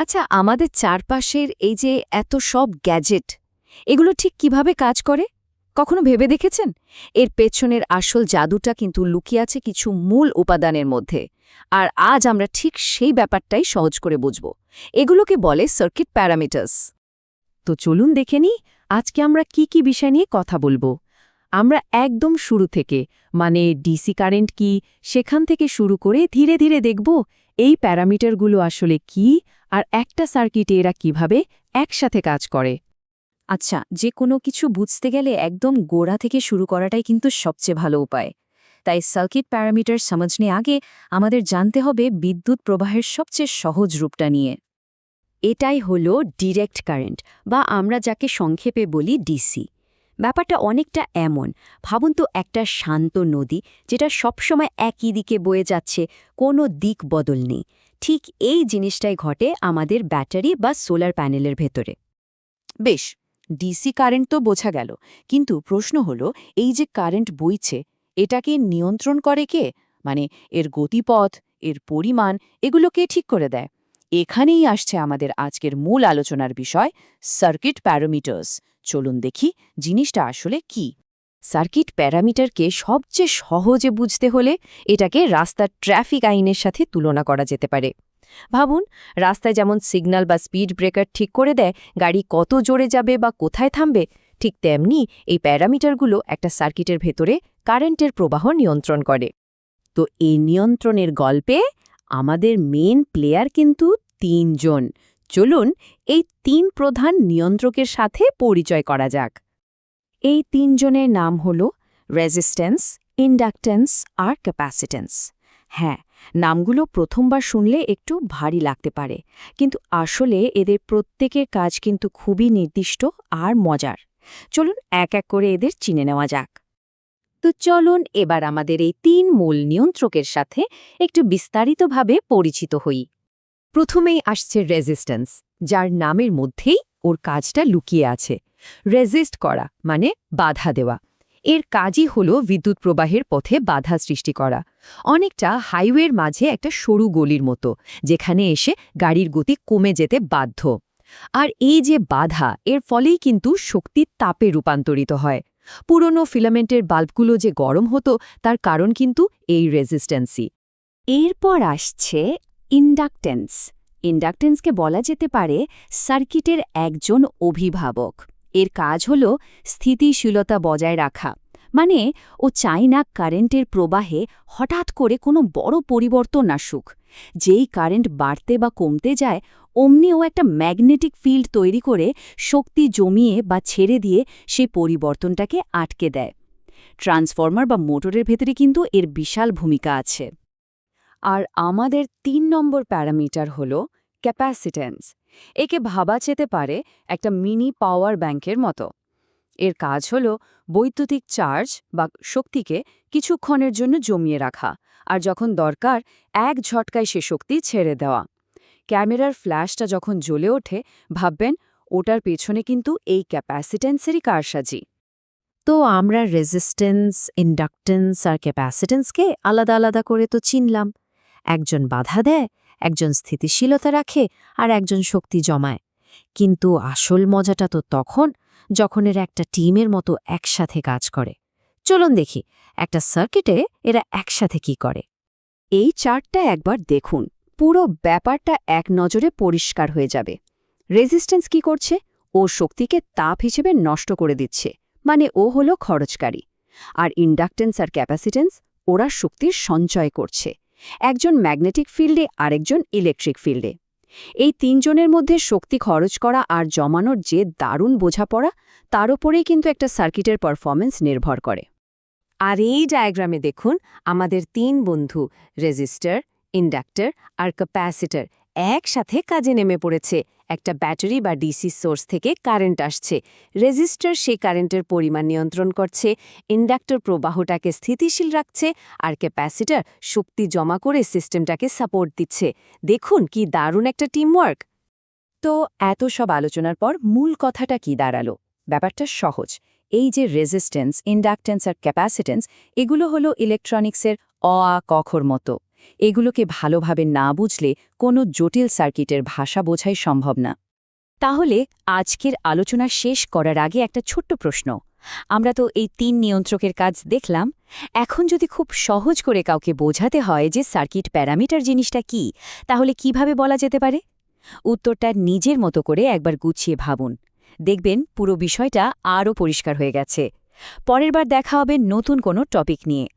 আচ্ছা, আমাদের চারপাশের এই যে এত সব গ্যাজেট, এগুলো ঠিক কিভাবে কাজ করে কখনো ভেবে দেখেছেন? এর পেছনের আসল জাদুটা কিন্তু লুকিয়ে আছে কিছু মূল উপাদানের মধ্যে। আর আজ আমরা ঠিক সেই ব্যাপারটাই সহজ করে বুঝব। এগুলোকে বলে সার্কিট প্যারামিটার্স। তো চলুন দেখে নিই আজকে আমরা কি বিষয় নিয়ে কথা বলবো। আমরা একদম শুরু থেকে মানে ডিসি কারেন্ট কি সেখান থেকে শুরু করে ধীরে ধীরে দেখব এই প্যারামিটারগুলো আসলে কি আর একটা সার্কিটে এরা কিভাবে একসাথে কাজ করে। আচ্ছা, যে কোনো কিছু বুঝতে গেলে একদম গোড়া থেকে শুরু করাটাই কিন্তু সবচেয়ে ভালো উপায়। তাই সার্কিট প্যারামিটার সমঝনে আগে আমাদের জানতে হবে বিদ্যুৎ প্রবাহের সবচেয়ে সহজ রূপটা নিয়ে। এটাই হলো ডিরেক্ট কারেন্ট, বা আমরা যাকে সংক্ষেপে বলি ডিসি। ব্যাপারটা অনেকটা এমন, ভাবুন তো একটা শান্ত নদী যেটা সবসময় একই দিকে বয়ে যাচ্ছে, কোনো দিক বদল নেই। ঠিক এই জিনিসটাই ঘটে আমাদের ব্যাটারি বা সোলার প্যানেলের ভেতরে। বেশ, ডিসি কারেন্ট তো বোঝা গেল, কিন্তু প্রশ্ন হলো এই যে কারেন্ট বইছে এটাকে নিয়ন্ত্রণ করে কে? মানে এর গতিপথ, এর পরিমাণ, এগুলো কে ঠিক করে দেয়? এখানেই আসছে আমাদের আজকের মূল আলোচনার বিষয়, সার্কিট প্যারামিটার্স। চলুন দেখি জিনিসটা আসলে কি। সার্কিট প্যারামিটারকে সবচেয়ে সহজে বুঝতে হলে এটাকে রাস্তার ট্রাফিক আইনের সাথে তুলনা করা যেতে পারে। ভাবুন, রাস্তায় যেমন সিগন্যাল বা স্পিড ব্রেকার ঠিক করে দেয় গাড়ি কত জোরে যাবে বা কোথায় থামবে, ঠিক তেমনি এই প্যারামিটারগুলো একটা সার্কিটের ভেতরে কারেন্টের প্রবাহ নিয়ন্ত্রণ করে। তো এই নিয়ন্ত্রণের গল্পে আমাদের মেন প্লেয়ার কিন্তু তিনজন। চলুন এই তিন প্রধান নিয়ন্ত্রকের সাথে পরিচয় করা যাক। এই তিনজনের নাম হল রেজিস্ট্যান্স, ইন্ডাকট্যান্স আর ক্যাপাসিট্যান্স। হ্যাঁ, নামগুলো প্রথমবার শুনলে একটু ভারী লাগতে পারে, কিন্তু আসলে এদের প্রত্যেকের কাজ কিন্তু খুবই নির্দিষ্ট আর মজার। চলুন এক এক করে এদের চিনে নেওয়া যাক। তো চলুন এবার আমাদের এই তিন মূল নিয়ন্ত্রকের সাথে একটু বিস্তারিতভাবে পরিচিত হই। প্রথমেই আসছে রেজিস্ট্যান্স, যার নামের মধ্যেই ওর কাজটা লুকিয়ে আছে। রেজিস্ট করা মানে বাধা দেওয়া। এর কাজই হলো বিদ্যুৎ প্রবাহের পথে বাধা সৃষ্টি করা, অনেকটা হাইওয়ের মাঝে একটা সরু গলির মতো, যেখানে এসে গাড়ির গতি কমে যেতে বাধ্য। আর এই যে বাধা, এর ফলেই কিন্তু শক্তির তাপে রূপান্তরিত হয়। পুরনো ফিলামেন্টের বাল্বগুলো যে গরম হতো তার কারণ কিন্তু এই রেজিস্ট্যান্সই। এরপর আসছে ইন্ডাকট্যান্স। ইন্ডাকট্যান্সকে বলা যেতে পারে সার্কিটের একজন অভিভাবক। এর কাজ হল স্থিতিশীলতা বজায় রাখা, মানে ও চায় না কারেন্টের প্রবাহে হঠাৎ করে কোনো বড় পরিবর্তন আসুক। যেই কারেন্ট বাড়তে বা কমতে যায়, অমনি ও একটা ম্যাগনেটিক ফিল্ড তৈরি করে শক্তি জমিয়ে বা ছেড়ে দিয়ে সেই পরিবর্তনটাকে আটকে দেয়। ট্রান্সফর্মার বা মোটরের ভেতরে কিন্তু এর বিশাল ভূমিকা আছে। আর আমাদের ৩ নম্বর প্যারামিটার হল ক্যাপাসিট্যান্স। একে ভাবা যেতে পারে একটা মিনি পাওয়ার ব্যাংকের মতো। এর কাজ হল বৈদ্যুতিক চার্জ বা শক্তিকে কিছুক্ষণের জন্য জমিয়ে রাখা, আর যখন দরকার এক ঝটকায় সে শক্তি ছেড়ে দেওয়া। ক্যামেরার ফ্ল্যাশটা যখন জ্বলে ওঠে, ভাববেন ওটার পেছনে কিন্তু এই ক্যাপাসিট্যান্সেরই কারসাজি। তো আমরা রেজিস্ট্যান্স, ইন্ডাকট্যান্স আর ক্যাপাসিট্যান্সকে আলাদা আলাদা করে তো চিনলাম। একজন বাধা দেয়, একজন স্থিতিশীলতা রাখে, আর একজন শক্তি জমায়। কিন্তু আসল মজাটা তো তখন যখন এরা একটা টিমের মতো একসাথে কাজ করে। চলুন দেখি একটা সার্কিটে এরা একসাথে কি করে। এই চার্টটা একবার দেখুন, পুরো ব্যাপারটা এক নজরে পরিষ্কার হয়ে যাবে। রেজিস্ট্যান্স কি করছে? ও শক্তিকে তাপ হিসেবে নষ্ট করে দিচ্ছে, মানে ও হলো খরচকারী। আর ইন্ডাকট্যান্স আর ক্যাপাসিট্যান্স, ওরা শক্তির সঞ্চয় করছে, একজন ম্যাগনেটিক ফিল্ডে আরেকজন ইলেকট্রিক ফিল্ডে। এই তিনজনের মধ্যে শক্তি খরচ করা আর জমানোর যে দারুণ বোঝাপড়া, তার ওপরেই কিন্তু একটা সার্কিটের পারফরম্যান্স নির্ভর করে। আর এই ডায়াগ্রামে দেখুন আমাদের তিন বন্ধু রেজিস্টার, ইন্ডাক্টর আর ক্যাপাসিটর একসাথে কাজে নেমে পড়েছে। একটা ব্যাটারি বা ডিসি সোর্স থেকে কারেন্ট আসছে, রেজিস্টার সেই কারেন্টের পরিমাণ নিয়ন্ত্রণ করছে, ইন্ডাক্টর প্রবাহটাকে স্থিতিশীল রাখছে, আর ক্যাপাসিটর শক্তি জমা করে সিস্টেমটাকে সাপোর্ট দিচ্ছে। দেখুন কি দারুণ একটা টিমওয়ার্ক। তো এত সব আলোচনার পর মূল কথাটা কি দাঁড়ালো? ব্যাপারটা সহজ। এই যে রেজিস্ট্যান্স, ইন্ডাকট্যান্স আর ক্যাপাসিট্যান্স, এগুলো হলো ইলেকট্রনিক্সের অ আ ক খর মতো। এগুলোকে ভালোভাবে না বুঝলে কোনো জটিল সার্কিটের ভাষা বোঝাই সম্ভব না। তাহলে আজকের আলোচনা শেষ করার আগে একটা ছোট্ট প্রশ্ন। আমরা তো এই 3 নিয়ন্ত্রকের কাজ দেখলাম। এখন যদি খুব সহজ করে কাউকে বোঝাতে হয় যে সার্কিট প্যারামিটার জিনিসটা কি, তাহলে কিভাবে বলা যেতে পারে? উত্তরটা নিজের মতো করে একবার গুছিয়ে ভাবুন। দেখবেন পুরো বিষয়টা আরও পরিষ্কার হয়ে গেছে। পরের বার দেখা হবে নতুন কোনো টপিক নিয়ে।